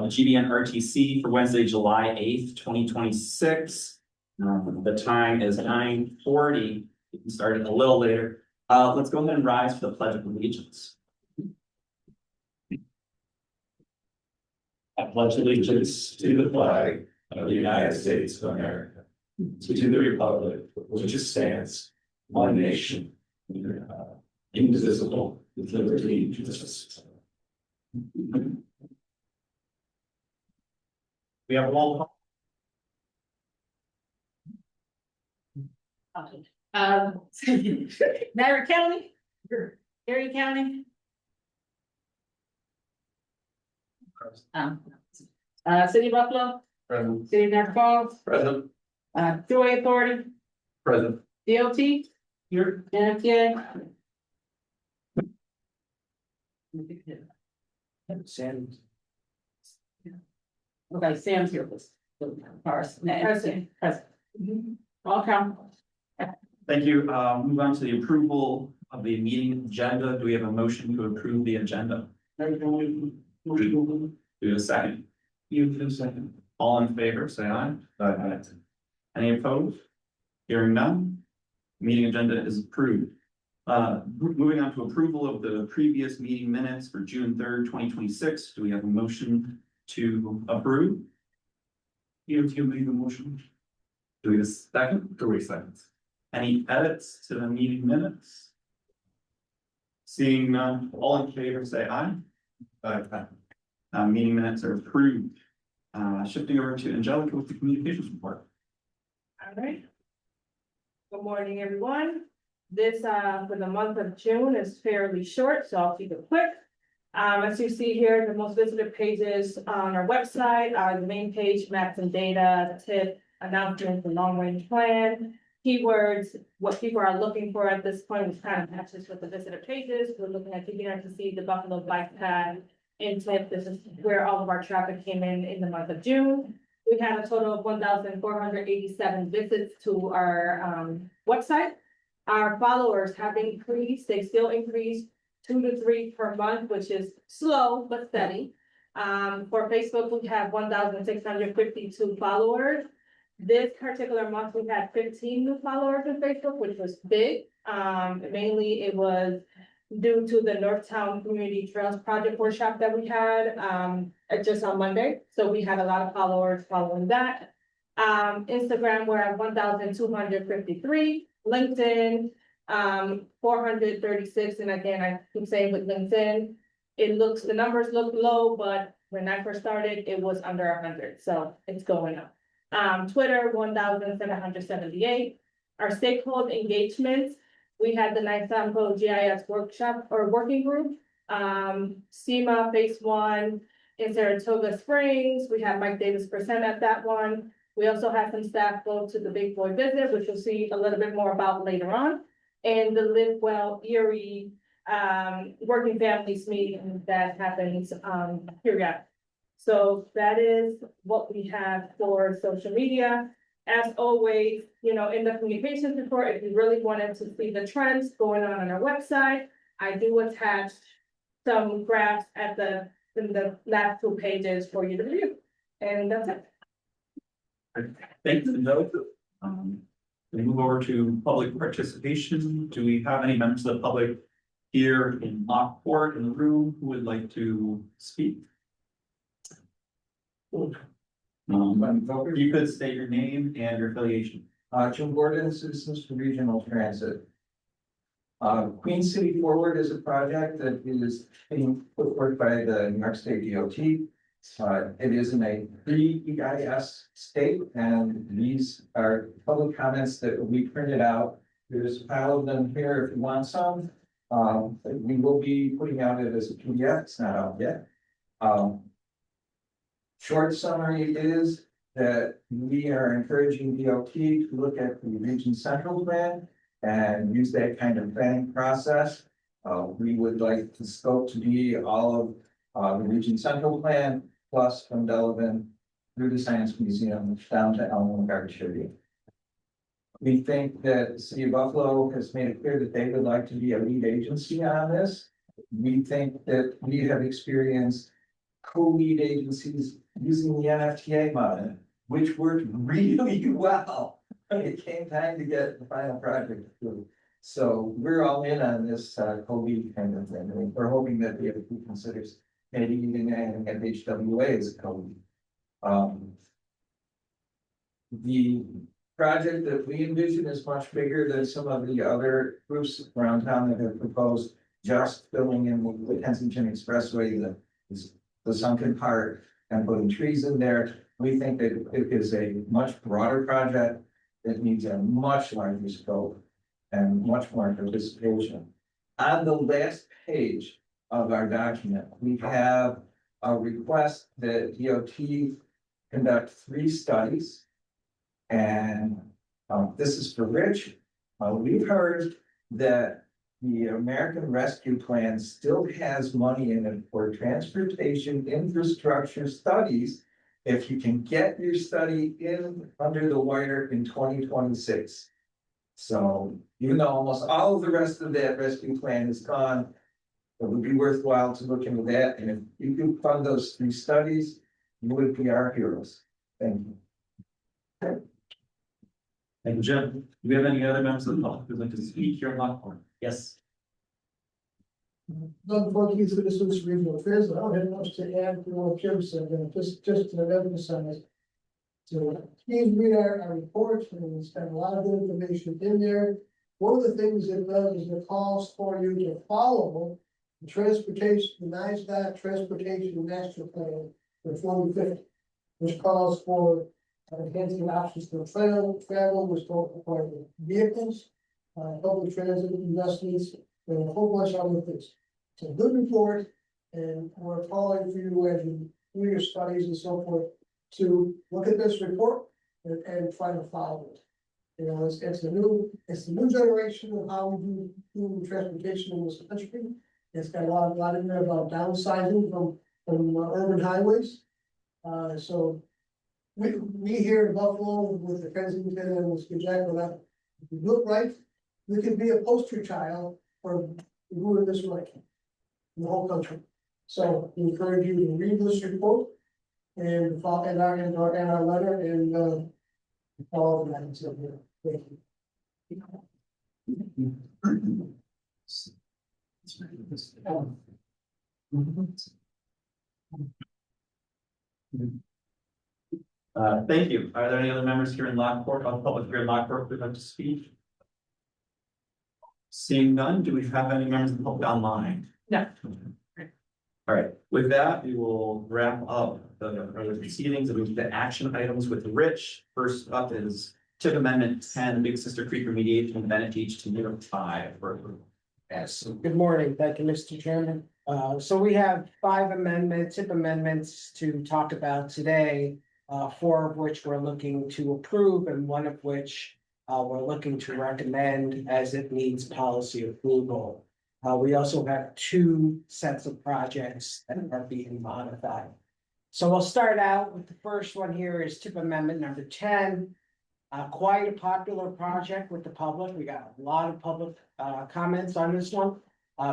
GBN RTC for Wednesday, July 8th, 2026. The time is 9:40. We can start it a little later. Let's go ahead and rise for the Pledge of Allegiance. I pledge allegiance to the flag of the United States of America, to the republic which stands, one nation, indivisible, with liberty and justice. We have a roll call. Marion County, Erie County. City of Buffalo, Present. City of Niagara Falls, Present. Joy Authority, Present. DOT, Here. NFPA. Sam. Okay, Sam's here. Present. All count. Thank you. Move on to the approval of the meeting agenda. Do we have a motion to approve the agenda? Do we have a second? You do second. All in favor, say aye. Aye. Any opposed? Hearing none. Meeting agenda is approved. Moving on to approval of the previous meeting minutes for June 3rd, 2026. Do we have a motion to approve? You made the motion. Do we have a second? 3 seconds. Any edits to the meeting minutes? Seeing none, all in favor say aye. Meeting minutes are approved. Shifting over to Angelica with the communications report. All right. Good morning, everyone. This for the month of June is fairly short, so I'll keep it quick. As you see here, the most visited pages on our website are the main page, maps and data, tip, announcements, and long range plan, keywords, what people are looking for at this point, which kind of matches with the visitor pages. We're looking at beginning to see the Buffalo bike path in tip. This is where all of our traffic came in the month of June. We had a total of 1,487 visits to our website. Our followers have increased. They still increase 2 to 3 per month, which is slow but steady. For Facebook, we have 1,652 followers. This particular month, we had 15 new followers on Facebook, which was big. Mainly it was due to the Northtown Community Trails Project workshop that we had just on Monday. So we had a lot of followers following that. Instagram, we're at 1,253. LinkedIn, 436. And again, I keep saying with LinkedIn, the numbers look low, but when I first started, it was under 100. So it's going up. Twitter, 1,778. Our stakeholder engagements, we had the Ninth Sample GIS workshop or working group. SEMA Phase 1 in Saratoga Springs. We had Mike Davis present at that one. We also had some staff go to the Big Boy visit, which you'll see a little bit more about later on. And the Live Well Erie working families meeting that happens periodically. So that is what we have for social media. As always, in the communications report, if you really wanted to see the trends going on our website, I do attach some graphs in the last 2 pages for you to review. And that's it. Thanks, Angelica. We move over to public participation. Do we have any members of the public here in Lockport in the room who would like to speak? You could state your name and your affiliation. Jim Gordon, Citizens for Regional Transit. Queen City Forward is a project that is being put forth by the New York State DOT. It is in a pre-EIS state, and these are public comments that we printed out. There's a pile of them here if you want some. We will be putting out it as a PDF. It's not out yet. Short summary is that we are encouraging DOT to look at the Region Central plan and use that kind of planning process. We would like the scope to be all of the Region Central plan, plus from Delavan through the Science Museum down to Elm and Garchity. We think that the City of Buffalo has made it clear that they would like to be a lead agency on this. We think that we have experienced co-lead agencies using the NFTA model, which worked really well. It came time to get the final project through. So we're all in on this co-lead kind of thing. I mean, we're hoping that the FP considers maybe even adding FHWA as a co-lead. The project that we envision is much bigger than some of the other groups around town that have proposed just filling in the Kensington Expressway, the sunken part, and putting trees in there. We think that it is a much broader project that needs a much larger scope and much more participation. On the last page of our document, we have a request that DOT conduct 3 studies. And this is for Rich. We've heard that the American Rescue Plan still has money in it for transportation infrastructure studies. If you can get your study in under the wire in 2026. So even though almost all of the rest of that rescue plan is gone, it would be worthwhile to look into that. And if you can fund those 3 studies, you would be our heroes. Thank you. Thank you, Jim. Do we have any other members of the public who'd like to speak here in Lockport? Yes. Doug Bucky, Citizens Regional Affairs. I don't have much to add to what Jim said, and just to emphasize. So please read our report, and it's got a lot of good information in there. One of the things it does is it calls for you to follow the transportation, the NISDOT Transportation Master Plan for 2050, which calls for enhancing options for travel with both private vehicles, public transit investments, and a whole bunch of other things. It's a good report, and we're calling for you as you do your studies and so forth to look at this report and try to follow it. You know, it's the new generation of how we do transportation in this country. It's got a lot in there about downsizing from urban highways. So we here in Buffalo with the Kensington and with Jack, if we look right, we can be a poster child for doing this right in the whole country. So we encourage you to read this report and follow and our letter and all of that. So, thank you. Thank you. Are there any other members here in Lockport, public here in Lockport who'd like to speak? Seeing none, do we have any members of the public online? No. All right, with that, we will wrap up the proceedings and the action items with Rich. First up is TIP Amendment 10, Big Sister Creek remediation, Bennett Beach to New 5 for approval. Yes, good morning. Thank you, Mr. Chairman. So we have 5 TIP amendments to talk about today, 4 of which we're looking to approve and 1 of which we're looking to recommend as it needs policy approval. We also have 2 sets of projects that are being modified. So we'll start out with the first one here is TIP Amendment number 10. Quite a popular project with the public. We got a lot of public comments on this one.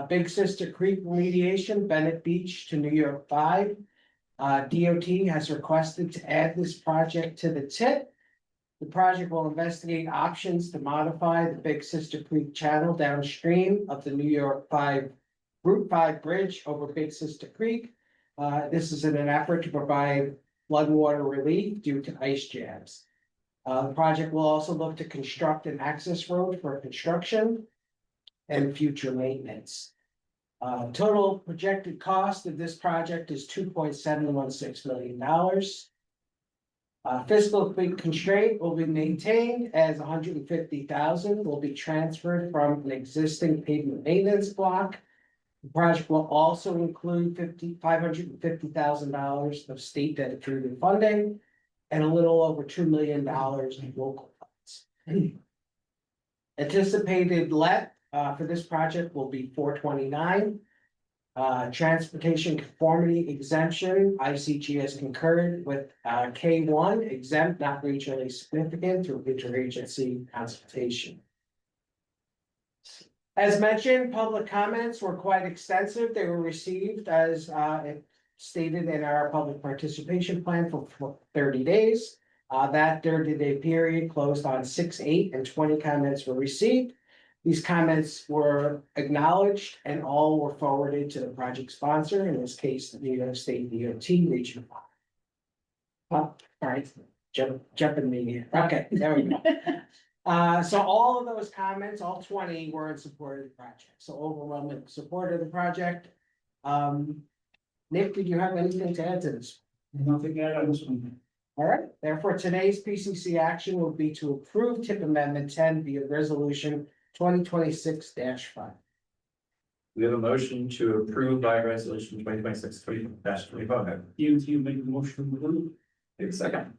Big Sister Creek remediation, Bennett Beach to New York 5. DOT has requested to add this project to the TIP. The project will investigate options to modify the Big Sister Creek channel downstream of the New York 5 Route 5 bridge over Big Sister Creek. This is in an effort to provide floodwater relief due to ice jams. The project will also look to construct an access road for construction and future maintenance. Total projected cost of this project is $2.716 million. Fiscal constraint will be maintained as $150,000 will be transferred from an existing pavement maintenance block. The project will also include $550,000 of state dedicated funding and a little over $2 million in local funds. Anticipated let for this project will be 429. Transportation conformity exemption, ICG has concurred with K1 exempt, not regionally significant through interagency consultation. As mentioned, public comments were quite extensive. They were received as stated in our public participation plan for 30 days. That 30-day period closed on 6/8 and 20 comments were received. These comments were acknowledged and all were forwarded to the project sponsor, in this case, the New York State DOT Region 5. All right, jumping me here. Okay, there we go. So all of those comments, all 20 were in support of the project, so overwhelming support of the project. Nick, did you have anything to add to this? Nothing yet on this one. All right, therefore, today's PCC action will be to approve tip amendment 10 via resolution 2026-5. We have a motion to approve by resolution 2026-25. You make the motion to approve. Take a second.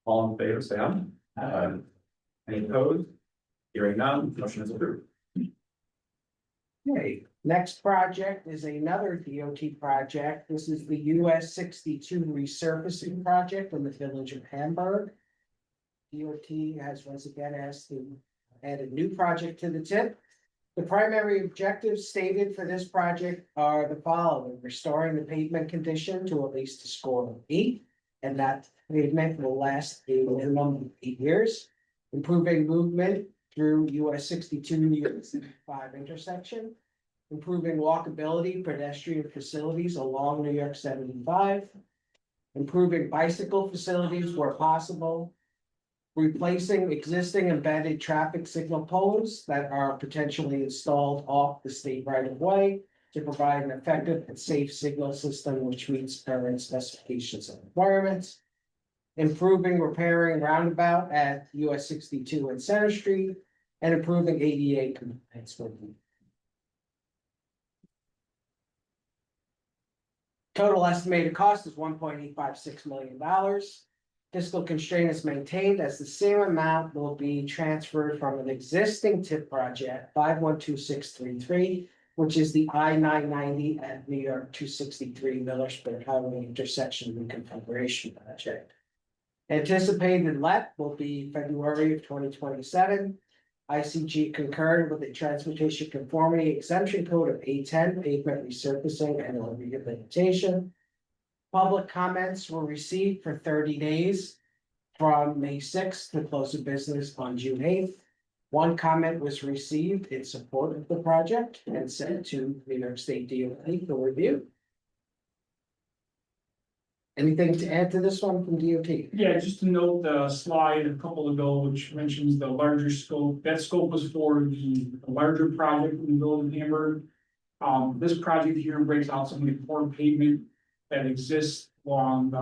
All in favor, say aye. Any opposed? Hearing none, motion is approved. Okay, next project is another DOT project. This is the US 62 resurfacing project in the village of Hamburg. DOT has once again asked to add a new project to the tip. The primary objectives stated for this project are the following: restoring the pavement condition to at least a score of 8, and that pavement will last a minimum of 8 years. Improving movement through US 62 US 5 intersection. Improving walkability, pedestrian facilities along New York 75. Improving bicycle facilities where possible. Replacing existing embedded traffic signal poles that are potentially installed off the state right of way to provide an effective and safe signal system which meets current specifications and requirements. Improving, repairing roundabout at US 62 and Center Street, and improving ADA compliance. Total estimated cost is $1.856 million. Fiscal constraint is maintained as the same amount will be transferred from an existing tip project 512633, which is the I-990 at New York 263 Millersburg Highway intersection reconfiguration project. Anticipated let will be February of 2027. ICG concurred with the Transportation Conformity Exemption Code of A10, pavement resurfacing and rehabilitation. Public comments were received for 30 days from May 6th to close of business on June 8th. One comment was received in support of the project and sent to New York State DOT for review. Anything to add to this one from DOT? Yeah, just to note the slide a couple ago, which mentions the larger scope. That scope was for the larger project in the village of Hamburg. This project here breaks out some of the core pavement that exists along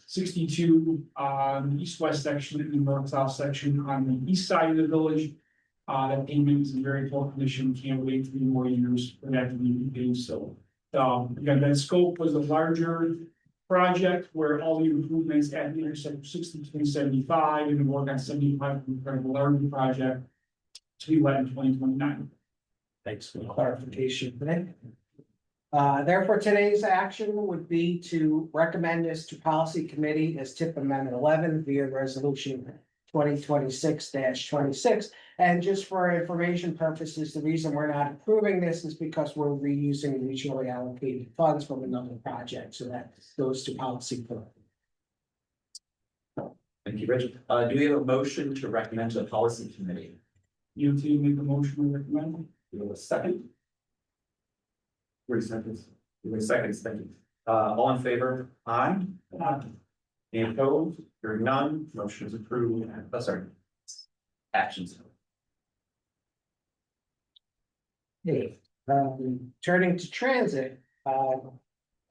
62 the east-west section and the north-south section on the east side of the village. That pavement is in very poor condition. Can't wait 3 more years for that to be repaved. So again, that scope was a larger project where all the improvements at the intersection 62 and 75 and the work on 75 for the larger project to be let in 2029. Thanks for the clarification, Nick. Therefore, today's action would be to recommend this to Policy Committee as tip amendment 11 via resolution 2026-26. And just for information purposes, the reason we're not approving this is because we're reusing regionally allocated funds from another project, so that goes to Policy Committee. Thank you, Rich. Do we have a motion to recommend to the policy committee? You to make a motion to recommend. Do we have a second? 3 seconds. 3 seconds, thank you. All in favor? Aye. Any opposed? Hearing none, motion is approved. Sorry. Actions. Okay, turning to transit,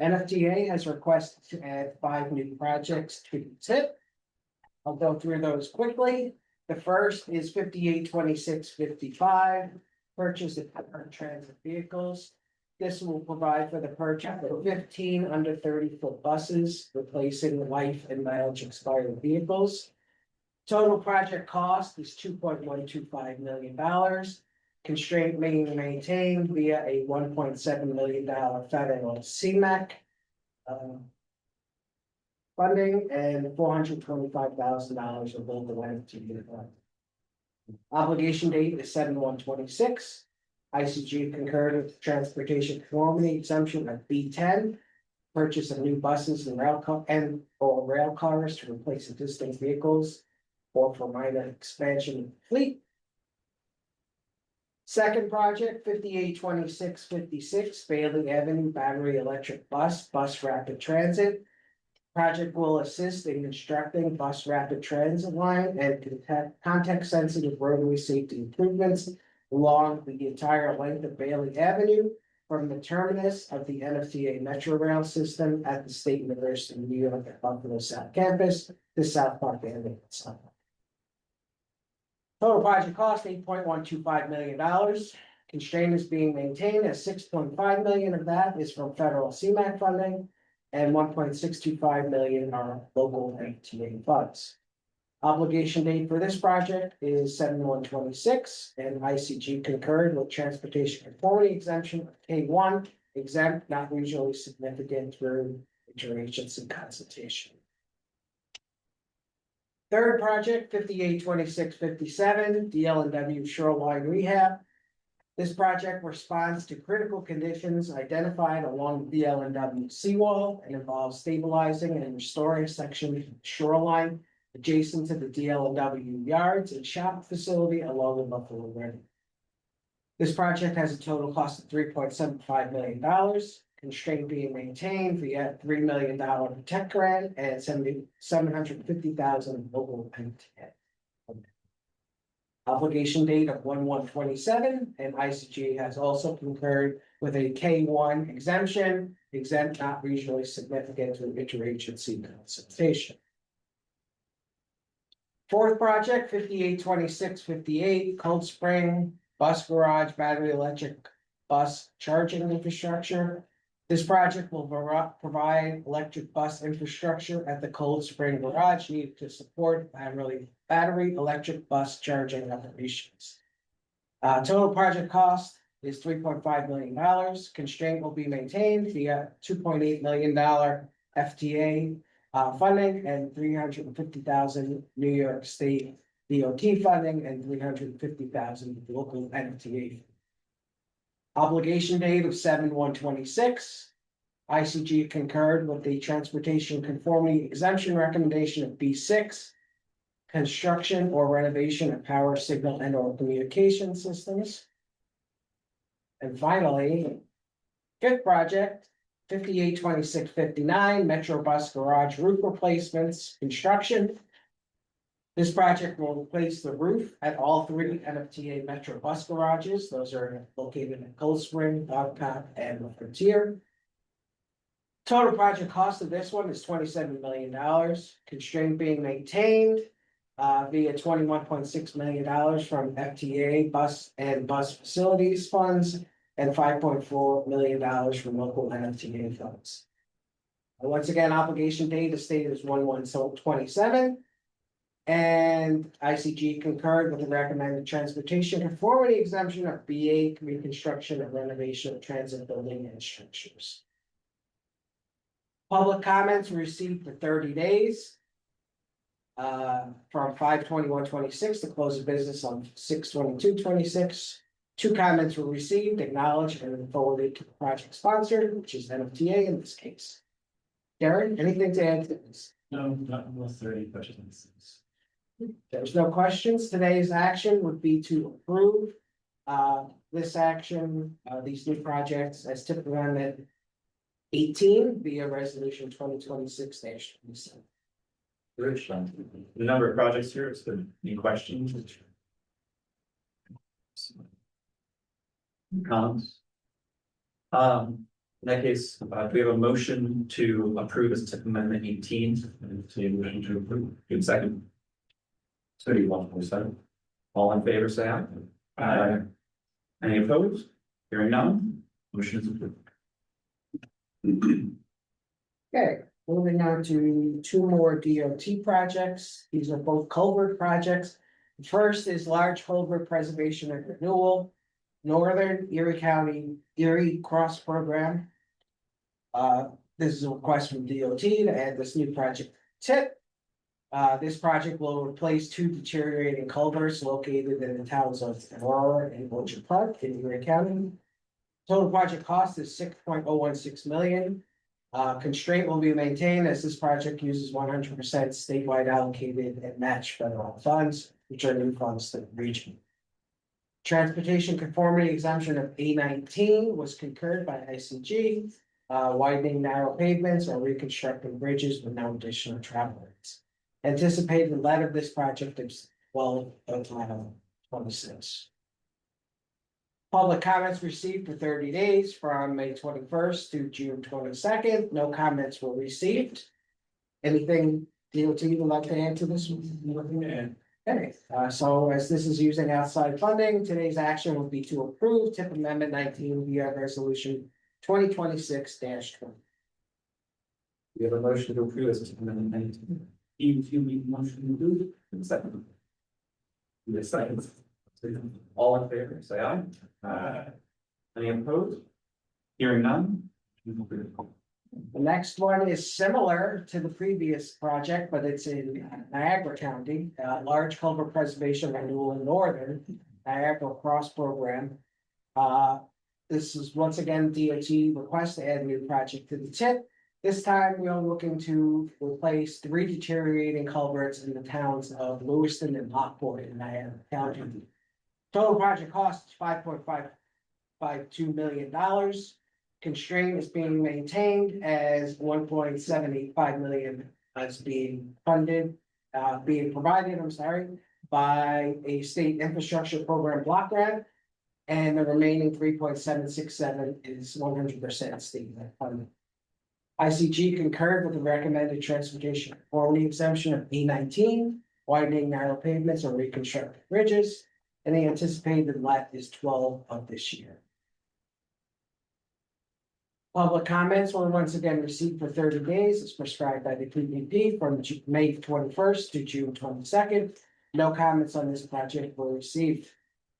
NFTA has requested to add 5 new projects to the tip. I'll go through those quickly. The first is 582655, purchase of current transit vehicles. This will provide for the purchase of 15 under 30-foot buses, replacing life and mileage expired vehicles. Total project cost is $2.125 million. Constraint being maintained via a $1.7 million federal CMAQ funding and $425,000 of local entity fund. Obligation date is 7/1/26. ICG concurred with the transportation conformity exemption of B10 purchase of new buses and rail cars to replace existing vehicles or for minor expansion of the fleet. Second project, 582656 Bailey Avenue Battery Electric Bus Rapid Transit. Project will assist in constructing bus rapid transit line and context-sensitive roadway safety improvements along the entire length of Bailey Avenue from the terminus of the NFTA Metro Rail system at the State University of New York at Buffalo South Campus to South Park Avenue. Total project cost $8.125 million. Constraint is being maintained as $6.5 million of that is from federal CMAQ funding and $1.625 million are local MTA funds. Obligation date for this project is 7/1/26, and ICG concurred with transportation conformity exemption of K1 exempt, not regionally significant through interagency consultation. Third project, 582657 DL&W Shoreline Rehab. This project responds to critical conditions identified along the DL&W seawall and involves stabilizing and restoring sections of shoreline adjacent to the DL&W yards and shop facility along the Buffalo River. This project has a total cost of $3.75 million, constraint being maintained via $3 million tech grant and $750,000 local MTA. Obligation date of 1/1/27, and ICG has also concurred with a K1 exemption, exempt not regionally significant through interagency consultation. Fourth project, 582658 Cold Spring Bus Garage Battery Electric Bus Charging Infrastructure. This project will provide electric bus infrastructure at the Cold Spring Garage needed to support battery electric bus charging operations. Total project cost is $3.5 million. Constraint will be maintained via $2.8 million FTA funding and $350,000 New York State DOT funding and $350,000 local MTA. Obligation date of 7/1/26. ICG concurred with the transportation conformity exemption recommendation of B6. Construction or renovation of power signal and or communication systems. And finally, fifth project, 582659 Metro Bus Garage Roof Replacements Construction. This project will replace the roof at all three NFTA Metro Bus Garages. Those are located in Cold Spring, Dogpot, and the Frontier. Total project cost of this one is $27 million. Constraint being maintained via $21.6 million from FTA bus and bus facilities funds and $5.4 million from local NFTA funds. And once again, obligation date is stated as 1/1/27. And ICG concurred with the recommended transportation conformity exemption of B8 reconstruction and renovation of transit building and structures. Public comments were received for 30 days. From 5/21/26 to close of business on 6/22/26. 2 comments were received, acknowledged, and forwarded to the project sponsor, which is NFTA in this case. Darren, anything to add to this? No, not unless there are any questions. There's no questions. Today's action would be to approve this action, these new projects as typically on the 18 via resolution 2026-27. Rich, the number of projects here, is there any questions? Comments? In that case, do we have a motion to approve as tip amendment 18? To motion to approve, good second. 31%. All in favor, say aye. Aye. Any opposed? Hearing none, motion is approved. Okay, moving on to 2 more DOT projects. These are both culvert projects. The first is large culvert preservation and renewal, Northern Erie County Erie Cross Program. This is a request from DOT to add this new project tip. This project will replace 2 deteriorating culverts located in the towns of Aurora and Orchard Park in Erie County. Total project cost is $6.016 million. Constraint will be maintained as this project uses 100% statewide allocated and matched federal funds, which are new funds to the region. Transportation conformity exemption of A19 was concurred by ICG, widening narrow pavements or reconstructing bridges with no additional travel lanes. Anticipated lead of this project is 12/26. Public comments received for 30 days from May 21st to June 22nd. No comments were received. Anything DOT would like to add to this? Okay, so as this is using outside funding, today's action would be to approve tip amendment 19 via resolution 2026-20. We have a motion to approve as amendment 19. You make the motion to do. Second. Yes, second. All in favor, say aye. Any opposed? Hearing none. The next one is similar to the previous project, but it's in Niagara County, large culvert preservation renewal in northern Niagara Cross Program. This is once again DOT request to add a new project to the tip. This time we are looking to replace 3 deteriorating culverts in the towns of Lewiston and Lockport in Niagara County. Total project cost is $5.552 million. Constraint is being maintained as $1.785 million is being funded, being provided, by a state infrastructure program block grant. And the remaining 3.767 is 100% state funded. ICG concurred with the recommended transportation conformity exemption of E19, widening narrow pavements or reconstructing bridges. And the anticipated let is 12 of this year. Public comments were once again received for 30 days as prescribed by the PPP from May 21st to June 22nd. No comments on this project were received.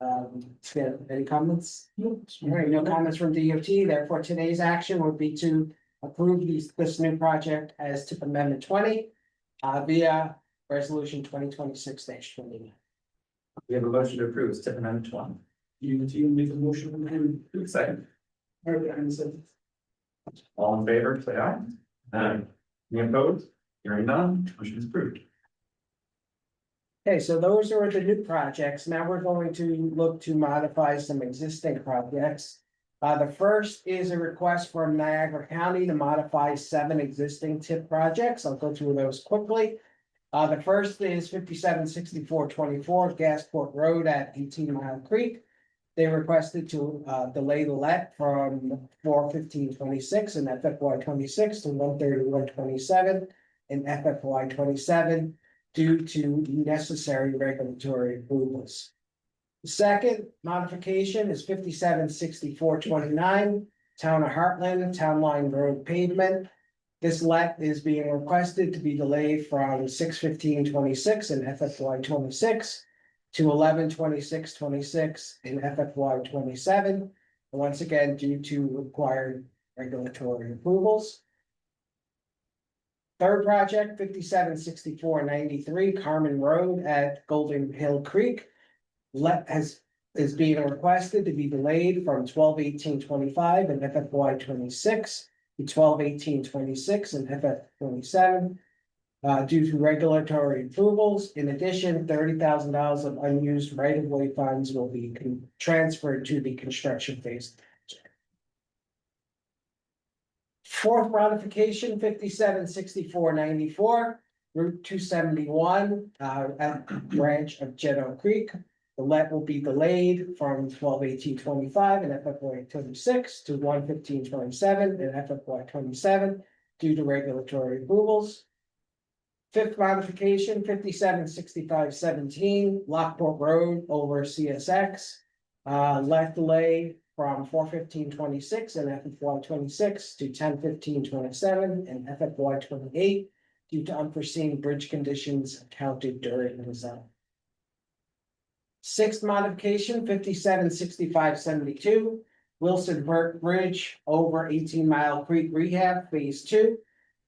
Any comments? All right, no comments from DOT. Therefore, today's action would be to approve this new project as tip amendment 20 via resolution 2026-20. We have a motion to approve as tip amendment 20. You make the motion to do. Second. Okay, All in favor, say aye. Any opposed? Hearing none, motion is approved. Okay, so those are the new projects. Now we're going to look to modify some existing projects. The first is a request from Niagara County to modify 7 existing tip projects. I'll go through those quickly. The first is 576424 Gasport Road at 18 Mile Creek. They requested to delay the let from 4/15/26 in FFY 26 to 1/31/27 in FFY 27 due to necessary regulatory approvals. The second modification is 576429 Town of Heartland Town Line Road pavement. This let is being requested to be delayed from 6/15/26 in FFY 26 to 11/26/26 in FFY 27. Once again, due to required regulatory approvals. Third project, 576493 Carmen Road at Golden Hill Creek. Is being requested to be delayed from 12/18/25 in FFY 26 to 12/18/26 in FFY 27. Due to regulatory approvals. In addition, $30,000 of unused right-of-way funds will be transferred to the construction phase. Fourth modification, 576494 Route 271 at branch of Jeddo Creek. The let will be delayed from 12/18/25 in FFY 26 to 1/15/27 in FFY 27 due to regulatory approvals. Fifth modification, 576517 Lockport Road over CSX. Let delay from 4/15/26 and FFY 26 to 10/15/27 and FFY 28 due to unforeseen bridge conditions encountered during the design. Sixth modification, 576572 Wilson Burke Bridge over 18 Mile Creek Rehab Phase 2.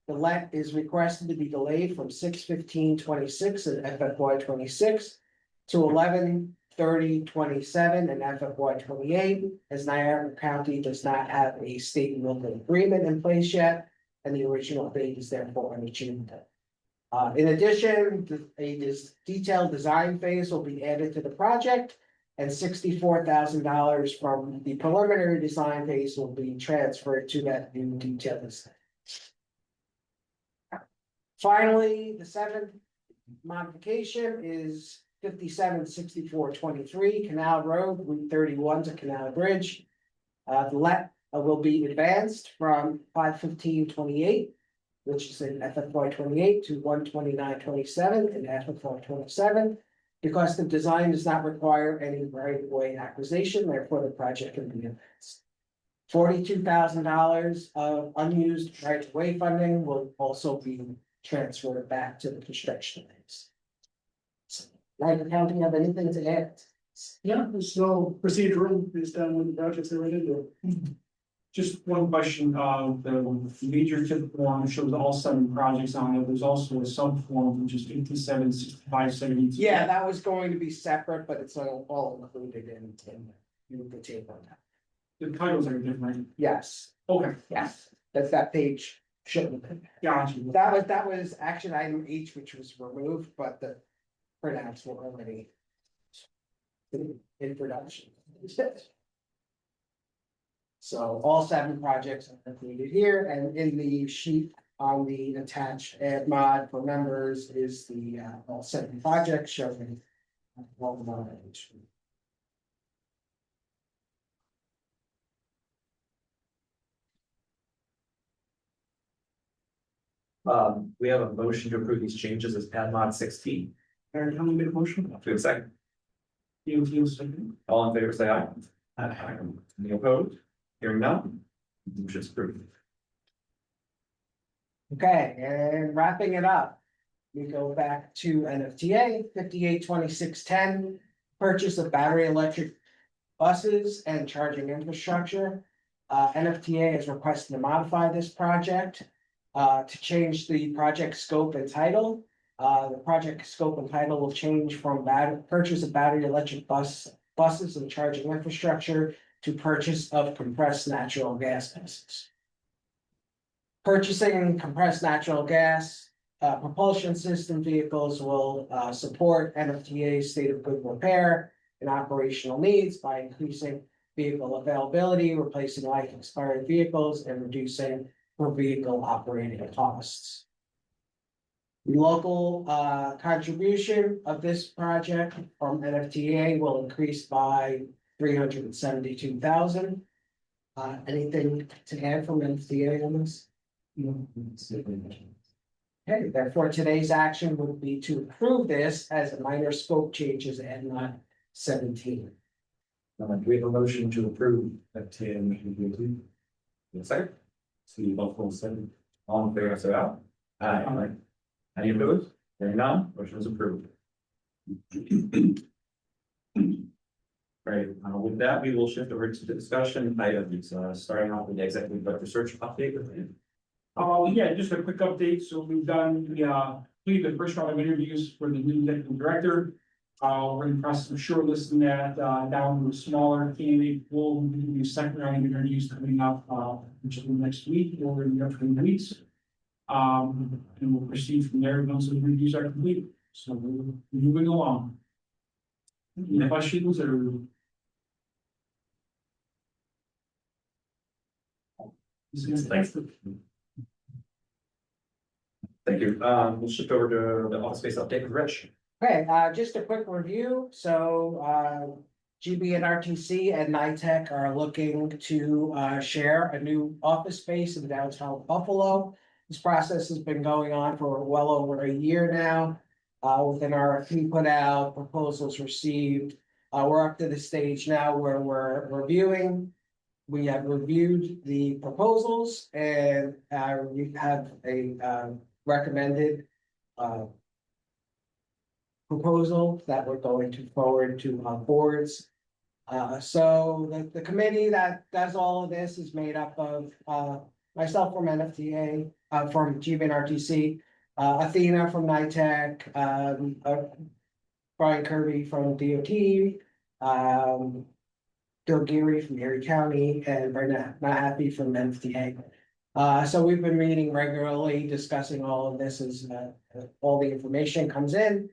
The let is requested to be delayed from 6/15/26 in FFY 26 to 11/30/27 in FFY 28, as Niagara County does not have a state and local agreement in place yet. and the original date is therefore unachieved. In addition, this detailed design phase will be added to the project. And $64,000 from the preliminary design phase will be transferred to that new detailed design. Finally, the seventh modification is 576423 Canal Road, Route 31 to Canal Bridge. The let will be advanced from 5/15/28, which is in FFY 28 to 1/29/27 in FFY 27. Because the design does not require any right of way acquisition, therefore the project can be advanced. $42,000 of unused right of way funding will also be transferred back to the construction phase. Like, County, have anything to add? Yeah, there's no procedural, is done with the projects they're ready to do. Just one question, the major tip form shows all 7 projects on it, there's also a sub form, which is 576572. Yeah, that was going to be separate, but it's all included in the table now. The titles are different, Yes, okay, yes, that page shouldn't have been. got you. That was action item H, which was removed, but the printouts were already in production. So all 7 projects are included here, and in the sheet on the attached add mod for members is the all 7 projects showing. All the mileage. We have a motion to approve these changes as pad mod 16. Eric, how many made a motion? Do we have a second? You second. All in favor, say aye. Aye. Any opposed? Hearing none. Motion is approved. Okay, and wrapping it up. We go back to NFTA 582610, purchase of battery electric buses and charging infrastructure. NFTA is requesting to modify this project to change the project scope and title. The project scope and title will change from purchase of battery electric buses and charging infrastructure to purchase of compressed natural gas buses. Purchasing compressed natural gas propulsion system vehicles will support NFTA's state of good repair and operational needs by increasing vehicle availability, replacing life expired vehicles, and reducing per vehicle operating costs. The local contribution of this project from NFTA will increase by $372,000. Anything to add from NFTA on this? Okay, therefore today's action would be to approve this as a minor scope changes and not 17. Do we have a motion to approve that 10? Yes, sir. See both full 7. All in favor, say aye. Aye. Any opposed? Hearing none, motion is approved. Right, with that, we will shift over to the discussion items, starting off with the executive director search update. Yeah, just a quick update. So we've done completed the first round of interviews for the new executive director. We're in the process of shortlisting that down to a smaller candidate. We'll do a second round of interviews coming up, which will be next week or in the upcoming weeks. And we'll proceed from there once the reviews are complete. So we're moving along. Any questions or? Thanks. Thank you. We'll shift over to the office space update with Rich. Okay, just a quick review. So GB and RTC and NITEC are looking to share a new office space in downtown Buffalo. This process has been going on for well over a year now. With an RFP put out, proposals received. We're up to the stage now where we're reviewing. We have reviewed the proposals and we have a recommended proposal that we're going to forward to boards. So the committee that does all of this is made up of myself from NFTA, from GB and RTC, Athena from NITEC, Brian Kirby from DOT, Bill Geary from Erie County, and Bernard Mahaffey from NFTA. So we've been meeting regularly, discussing all of this as all the information comes in.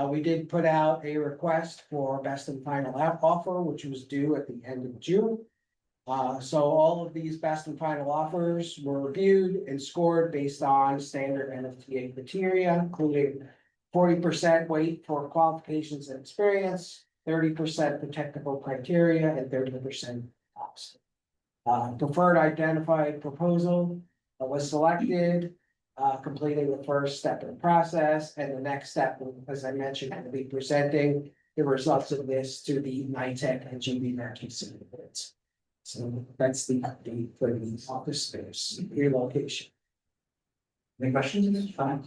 We did put out a request for best and final offer, which was due at the end of June. So all of these best and final offers were reviewed and scored based on standard NFTA criteria, including 40% weight for qualifications and experience, 30% for technical criteria, and 30% cost. Preferred identified proposal was selected, completing the first step in the process, and the next step, as I mentioned, will be presenting the results of this to the NITEC and GBRTC boards. So that's the update for the office space relocation. Any questions? Fine.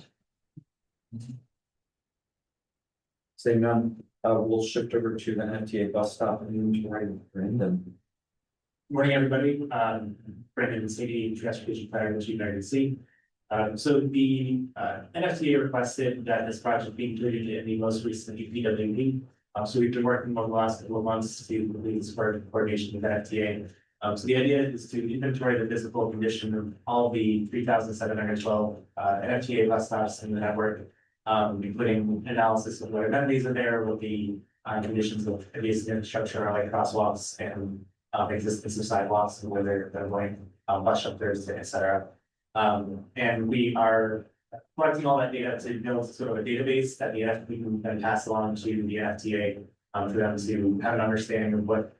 Seeing none, we'll shift over to the NFTA bus stop and inventory. Brendan. Morning, everybody. Brendan, City Transportation Planner with GBRTC. So the NFTA requested that this project be included in the most recent UPWP. So we've been working over the last couple of months to complete this coordination with NFTA. So the idea is to inventory the physical condition of all the 3,712 NFTA bus stops in the network, including analysis of what amenities are there, what the conditions of adjacent infrastructure are like crosswalks and existence of sidewalks and whether they're going bus shelters, et cetera. And we are collecting all that data to build sort of a database that we can then pass along to the NFTA for them to have an understanding of what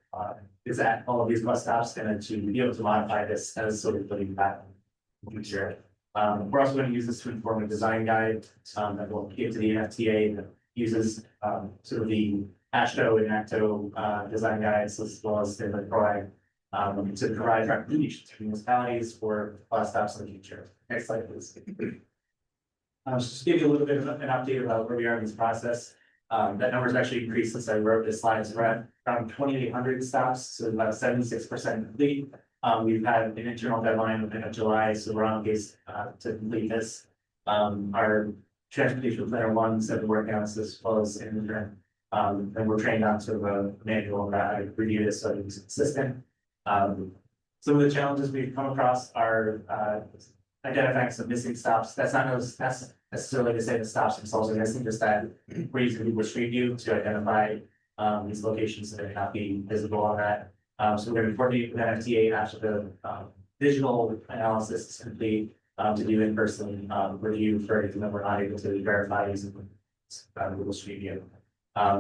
is at all of these bus stops and then to be able to modify this as sort of putting back in the future. We're also going to use this to inform a design guide that will give to the NFTA that uses sort of the ASHTO and ACTO design guides as well as to provide recommendations to municipalities for bus stops in the future. Next slide, please. Just to give you a little bit of an update about where we are in this process. That number's actually increased since I wrote this slide. So we're at around 2,800 stops, so about 76% complete. We've had an internal deadline at the end of July, so we're on pace to complete this. Our transportation planner ones have been working on this as well as in and we're trained on sort of a manual that I review this so it's consistent. Some of the challenges we've come across are identifying some missing stops. That's not necessarily to say the stops themselves are missing, just that we're using Google Street View to identify these locations that may not be visible on that. So we're going to coordinate with NFTA after the digital analysis is complete to do in-person review for anything that we're not able to verify using Google Street View.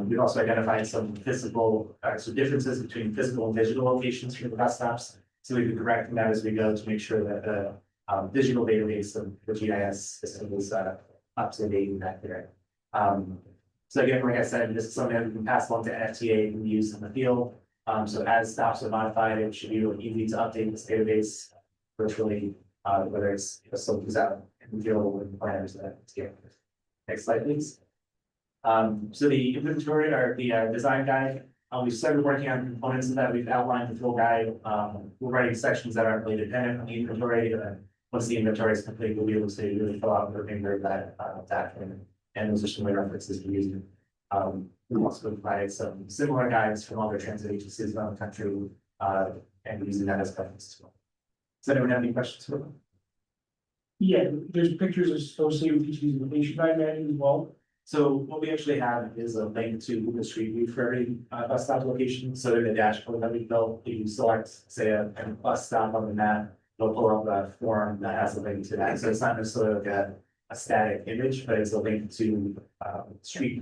We've also identified some differences between physical and digital locations for the bus stops. So we've been correcting that as we go to make sure that the digital database of the GIS system is up to date and accurate. So again, like I said, this is something that we can pass along to NFTA and use in the field. So as stops are modified, it should be really easy to update this database virtually, whether it's something's out in the field with planners that NFTA. Next slide, please. So the inventory or the design guide, we've started working on components of that. We've outlined the full guide. We're writing sections that aren't really dependent on the inventory. Once the inventory is complete, we'll be able to really fill out the remainder of that document. And those are some of the references we're using. We've also provided some similar guides from other transit agencies around the country and using that as guidance as well. Does anyone have any questions for them? Yeah, there's pictures associated with each of these locations, I imagine as well. So what we actually have is a link to Google Street View for every bus stop location. So in the dashboard that we built, you can select, say, a bus stop on the map. It'll pull up a form that has a link to that. So it's not necessarily like a static image, but it's a link to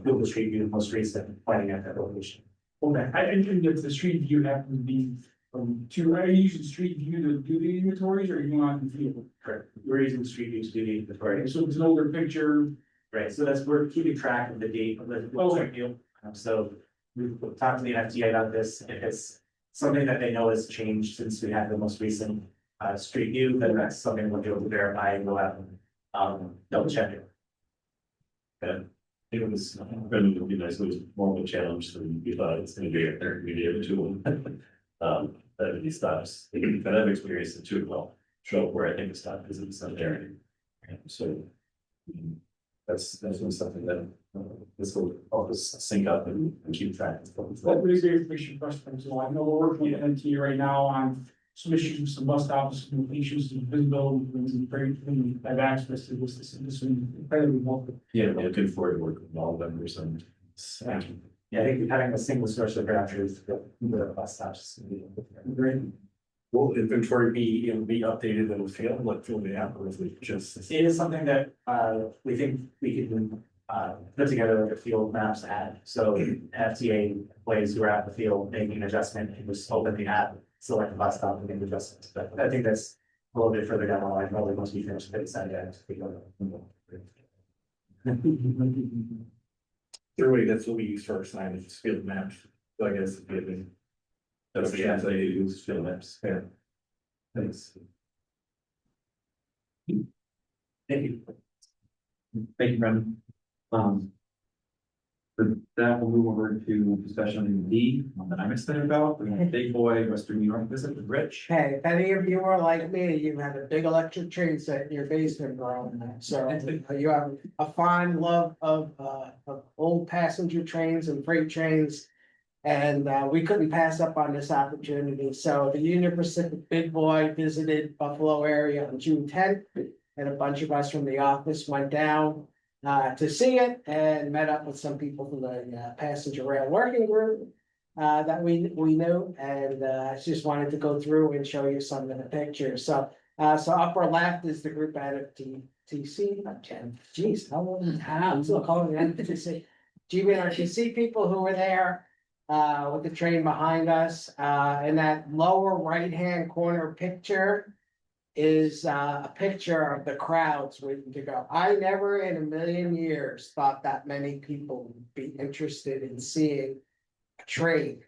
Google Street View, most recent, pointing at that location. Okay, I think that the street view happens to be are you using street view to do the inventories or are you on the field? Correct. We're using Street View to do the inventory. Okay, so it's an older picture. Right, so we're keeping track of the date of the Street View. So we've talked to the NFTA about this. If it's something that they know has changed since we had the most recent Street View, then that's something we'll be able to verify and go out and double check it. It was, it would be nice, it was more of a challenge than we thought it's gonna be, there could be able to. That these stops, but I've experienced it too, well, show up where I think the stop is in some area. So. That's been something that this will help us sync up and keep track. That really great information for us. So I know we're working with NT right now on some issues with some bus stops, some issues with visibility, and very, have access to this is incredibly helpful. Yeah, we're looking forward to working with all members and. Yeah, I think having a single source of revenue is the bus stops. Great. Will inventory be updated in the field, like field the app, or is it just? It is something that we think we can put together like a field maps app. So FTA employees who are at the field making an adjustment and just open the app, select the bus stop and make the adjustments. But I think that's a little bit further down the line, probably once we finish the side end. Throughway, that's what we use for our signage, field maps, so I guess. That's the app that I use, field maps, yeah. Thanks. Thank you. Thank you, Brendan. For that, we'll move over to discussion D, one that I'm excited about, we have Big Boy, Western New York visit with Rich. Hey, if any of you are like me, you have a big electric train set in your basement growing up, so you have a fond love of old passenger trains and freight trains. And we couldn't pass up on this opportunity, so the Union Pacific Big Boy visited Buffalo area on June 10th. And a bunch of us from the office went down to see it and met up with some people from the passenger rail working group. That we knew, and I just wanted to go through and show you some of the pictures. So upper left is the group out of TC, geez, how long is that? I'm still calling it TC. GBRTC people who were there with the train behind us. In that lower right-hand corner picture is a picture of the crowds waiting to go. I never in a million years thought that many people would be interested in seeing a train.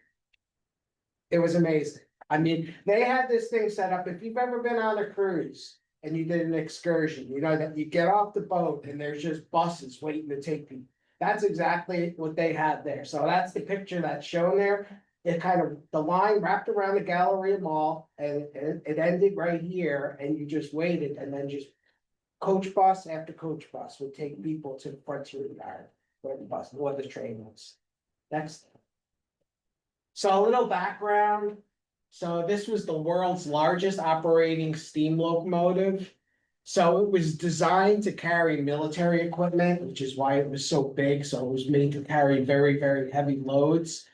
It was amazing. I mean, they had this thing set up. If you've ever been on a cruise and you did an excursion, you know that you get off the boat and there's just buses waiting to take people. That's exactly what they had there. So that's the picture that's shown there. It kind of, the line wrapped around the Galleria Mall and it ended right here and you just waited and then just coach bus after coach bus would take people to the frontier yard where the train was. Next. So a little background. So this was the world's largest operating steam locomotive. So it was designed to carry military equipment, which is why it was so big. So it was made to carry very, very heavy loads.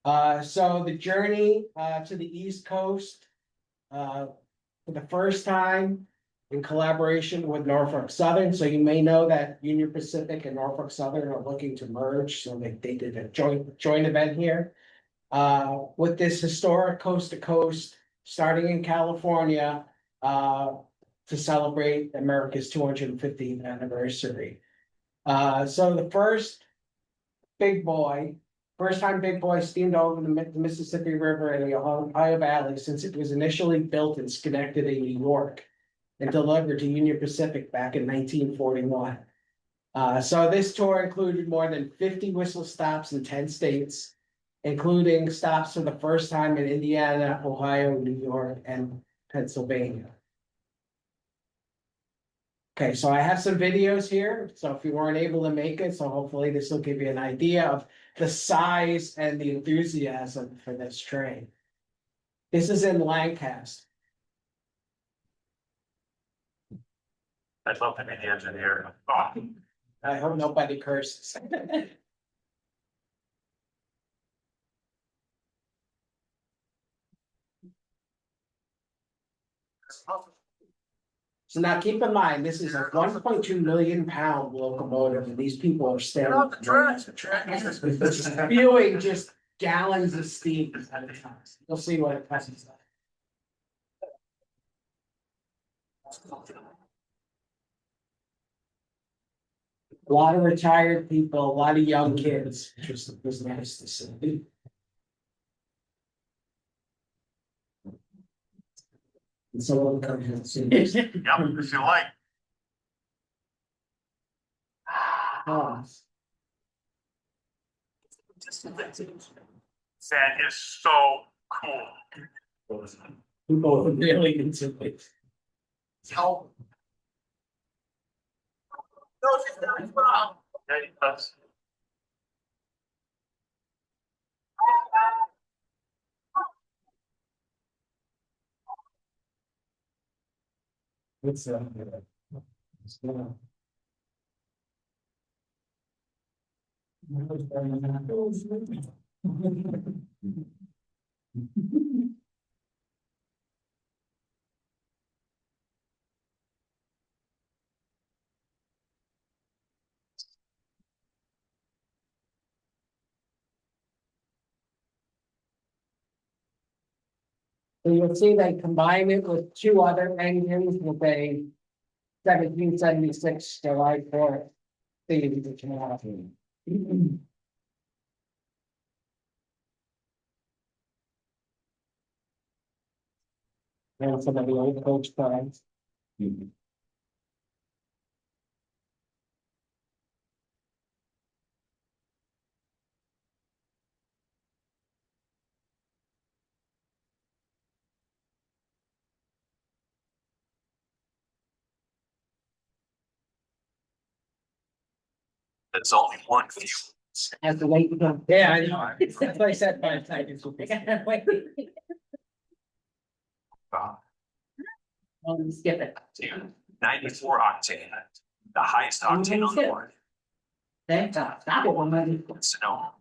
So the journey to the East Coast for the first time in collaboration with Norfolk Southern. So you may know that Union Pacific and Norfolk Southern are looking to merge. So they did a joint event here with this historic coast to coast, starting in California, to celebrate America's 250th anniversary. So the first time Big Boy steamed over the Mississippi River and the Ohio Valley since it was initially built in Schenectady, New York, and delivered to Union Pacific back in 1941. So this tour included more than 50 whistle stops in 10 states, including stops for the first time in Indiana, Ohio, New York, and Pennsylvania. Okay, so I have some videos here. So if you weren't able to make it, so hopefully this will give you an idea of the size and the enthusiasm for this train. This is in Lancaster. I'd love to be the engineer. I hope nobody curses. So now keep in mind, this is a 1.2 million pound locomotive, and these people are standing. Spewing just gallons of steam at a time. You'll see what it passes. A lot of retired people, a lot of young kids, which was nice to see. And so we'll come here and see this. Yep, if you like. Oh, That is so cool. people are really into it. So. It's So you'll see they combine it with two other engines with a 1776 July 4th theme, which and some of the old coach cars. It's only one view. Have to wait. Yeah, I know. That's what I said 5 seconds. Skip it. 94 octane, the highest octane on the board. Thank God, stop it one minute. Sonoma.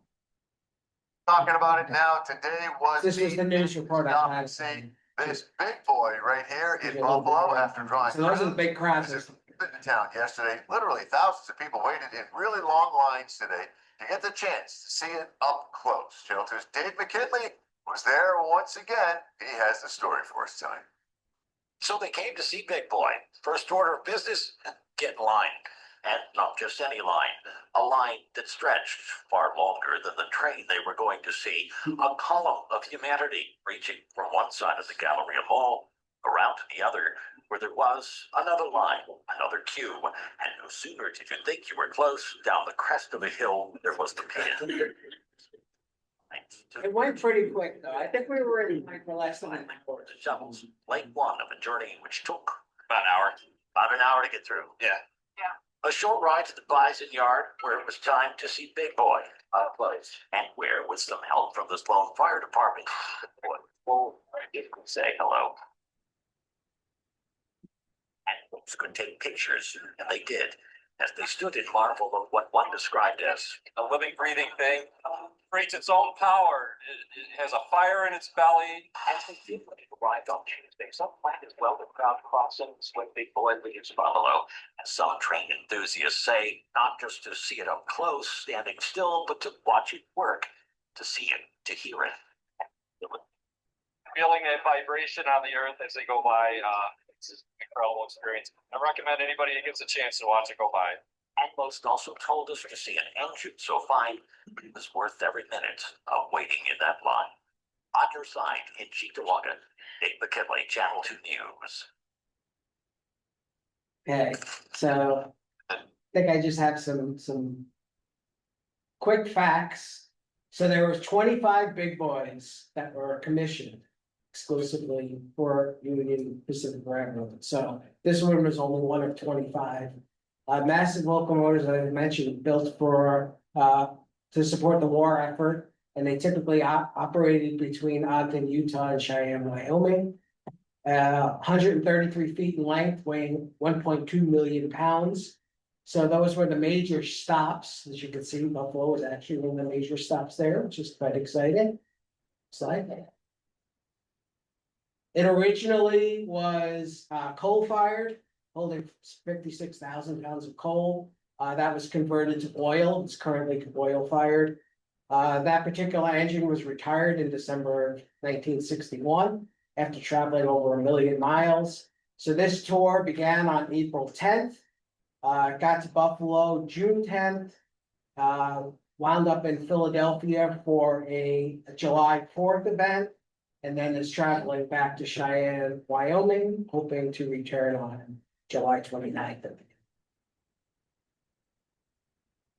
Talking about it now, today was. This was the news report I had. See this big boy right here in Buffalo after drawing. So those are the big crowds. This is in town yesterday, literally thousands of people waited in really long lines today to get the chance to see it up close. Channel 2's Dave McKinley was there once again. He has the story for us tonight. So they came to see Big Boy. First order of business, get in line. And not just any line, a line that stretched far longer than the train they were going to see. A column of humanity reaching from one side of the Galleria Mall around to the other, where there was another line, another queue. And no sooner did you think you were close, down the crest of a hill, there was the pin. It went pretty quick though. I think we were in like for less than an hour. The shovels, leg one of a journey which took about an hour to get through. Yeah. A short ride to the Bison Yard, where it was time to see Big Boy up close, and where, with some help from the Sloan Fire Department, well, you could say hello. And folks could take pictures, and they did, as they stood in marvel of what one described as a living, breathing thing, creates its own power. It has a fire in its belly. as they did when it arrived on Tuesday. Some planned as well the crowd crossings when Big Boy leaves Buffalo. And some train enthusiasts say not just to see it up close, standing still, but to watch it work, to see it, to hear it. Feeling a vibration on the earth as they go by. It's an incredible experience. I recommend anybody who gets a chance to watch it go by. And most also told us to see an engine so fine, it was worth every minute of waiting in that line. On your side in Cheektowaga, Dave McKinley, Channel 2 News. Okay, so I think I just have some quick facts. So there was 25 big boys that were commissioned exclusively for Union Pacific Railroad. So this one was only one of 25. Massive locomotives that I mentioned built for to support the war effort, and they typically operated between Ogden, Utah, and Cheyenne, Wyoming. 133 feet in length, weighing 1.2 million pounds. So those were the major stops. As you can see, Buffalo was actually one of the major stops there, which is quite exciting. It originally was coal-fired, holding 56,000 pounds of coal. That was converted to oil. It's currently oil-fired. That particular engine was retired in December 1961 after traveling over 1 million miles. So this tour began on April 10th, got to Buffalo June 10th, wound up in Philadelphia for a July 4th event, and then is traveling back to Cheyenne, Wyoming, hoping to return on July 29th.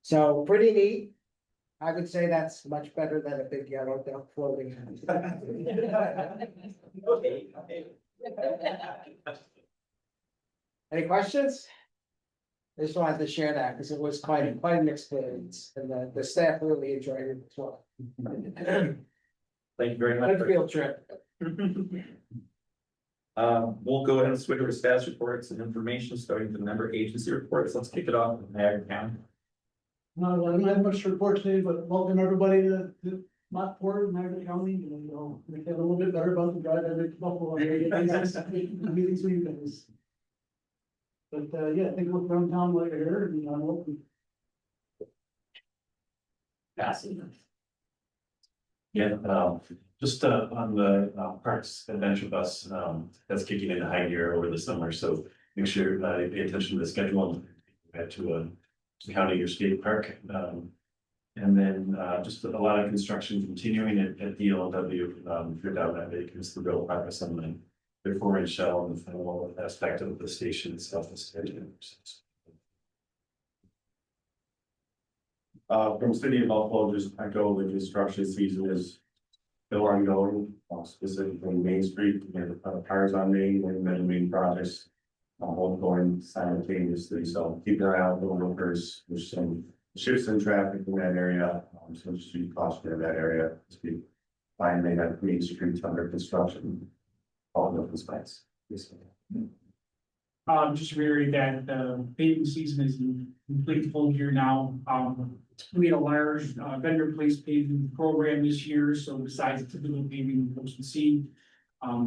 So pretty neat. I would say that's much better than a big yellow duck floating. Any questions? I just wanted to share that because it was quite an experience, and the staff really enjoyed it as well. Thank you very much. Good field trip. We'll go ahead and switch over to status reports and information, starting with the member agency reports. Let's kick it off with Niagara County. I don't have much to report today, but welcome everybody to Lockport, Niagara County, and make that a little bit better about the drive I make to Buffalo. Meetings weekends. But yeah, I think we're around town later here, and I'm hoping. Yeah, just on the Parks Adventure Bus, that's kicking into high gear over the summer, so make sure you pay attention to the schedule. Head to county or state park. And then just a lot of construction continuing at DLW, if you're down that way, because the real progress on the 4-inch shell and the final aspect of the station itself is. From City of Buffalo, just echo the construction season is still ongoing, specifically Main Street, and cars on Main, and then the main projects. Both going simultaneously, so keep your eye out for the workers, there's some shifts in traffic in that area, so just be cautious in that area, just be finding that Main Street under construction. All of those spots. Just to reiterate that the paving season is in complete full gear now. We had a large vendor placed paving program this year, so besides the typical paving folks can see.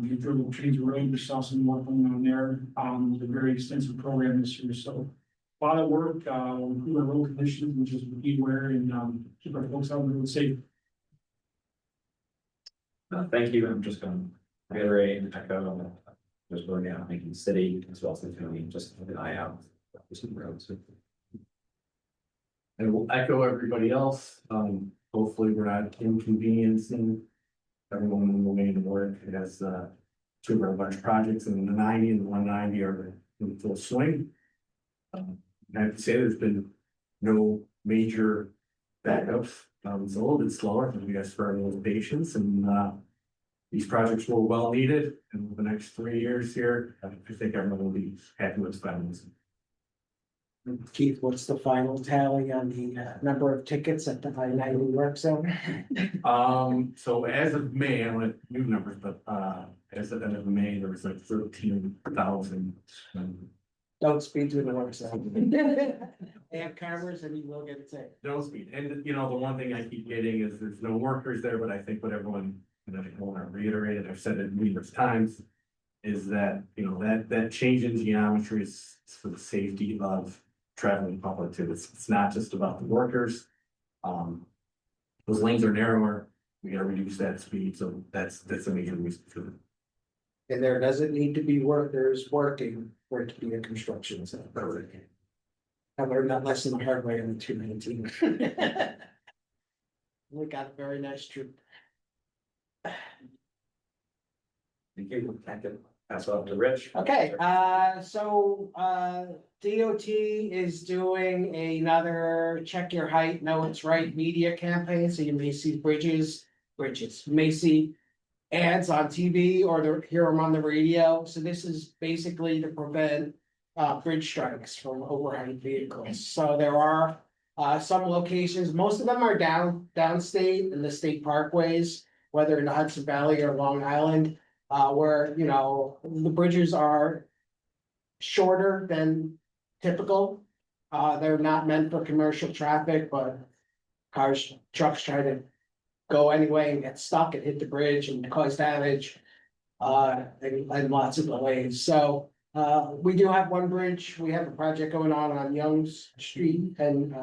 We drove Trees Road, we saw some work going on there. It was a very extensive program this year, so a lot of work, improve our road conditions, which is beware and keep our folks out on the road safe. Thank you. I'm just going to reiterate and echo, just going out, making the city as well as the county, just keep an eye out for some roads. And we'll echo everybody else. Hopefully we're not inconveniencing everyone in the way to work. It has two of our large projects, and the 90 and the 190 are in full swing. I have to say there's been no major backups. It's a little bit slower, because we got spare those patience, and these projects were well needed. And over the next 3 years here, I think everyone will be happy with spending. Keith, what's the final tally on the number of tickets at the I-90 work zone? So as of May, I don't have new numbers, but as of the end of May, there was like 13,000. Don't speed through the work zone. They have cameras and you will get it. Don't speed. And you know, the one thing I keep getting is there's no workers there, but I think what everyone, and I want to reiterate it, I've said it numerous times, is that, you know, that change in geometry is for the safety of traveling public too. It's not just about the workers. Those lanes are narrower. We gotta reduce that speed, so that's a major reason for it. And there doesn't need to be workers working for it to be a construction zone. I learned that lesson the hard way in 2019. We got a very nice troop. Thank you. Thank you. Pass it off to Rich. Okay, so DOT is doing another check your height, know it's right media campaign, so you may see bridges, you may see ads on TV or hear them on the radio. So this is basically to prevent bridge strikes from overheight vehicles. So there are some locations, most of them are downstate in the state parkways, whether in the Hudson Valley or Long Island. Where, you know, the bridges are shorter than typical. They're not meant for commercial traffic, but cars, trucks try to go anyway and get stuck and hit the bridge and cause damage. And lots of delays. So we do have one bridge. We have a project going on Young's Street and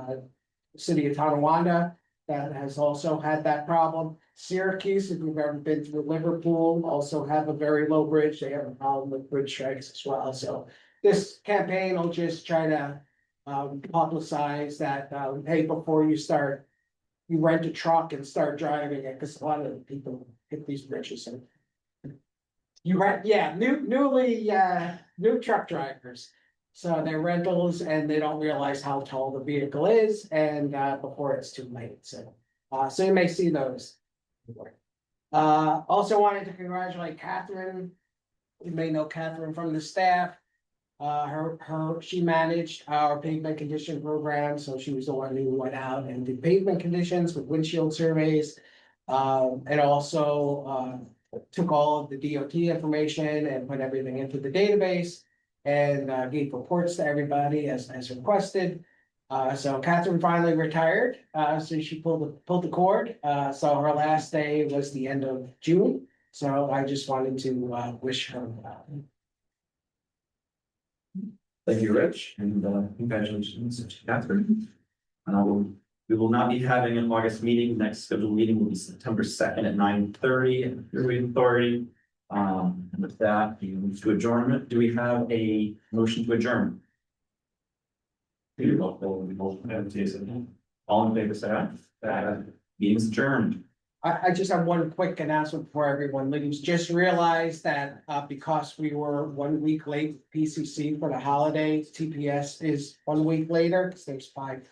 city of Tonawanda that has also had that problem. Syracuse, if you've ever been to Liverpool, also have a very low bridge. They have a problem with bridge strikes as well. So this campaign will just try to publicize that, hey, before you rent a truck and start driving it, because a lot of people hit these bridges. And new truck drivers. So they're rentals and they don't realize how tall the vehicle is and before it's too late. So you may see those. Also wanted to congratulate Catherine. You may know Catherine from the staff. She managed our pavement condition program, so she was the one who went out and did pavement conditions with windshield surveys. And also took all of the DOT information and put everything into the database. And gave reports to everybody as requested. So Catherine finally retired, so she pulled the cord. So her last day was the end of June. So I just wanted to wish her well. Thank you, Rich, and congratulations, Catherine. We will not be having an August meeting. Next scheduled meeting will be September 2nd at 9:30 at the Irving Authority. And with that, we move to adjournment. Do we have a motion to adjourn? All in favor, say aye. Meeting's adjourned. I just have one quick announcement before everyone leaves. Just realized that because we were 1 week late with PCC for the holidays, TPS is 1 week later, because there's five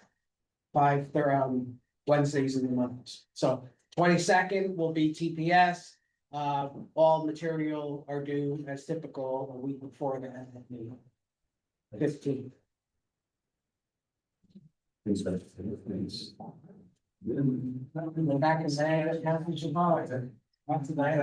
Wednesdays in the month. So 22nd will be TPS. All material are due as typical a week before that. 15th. Back in May, that's how we survived. That's the night.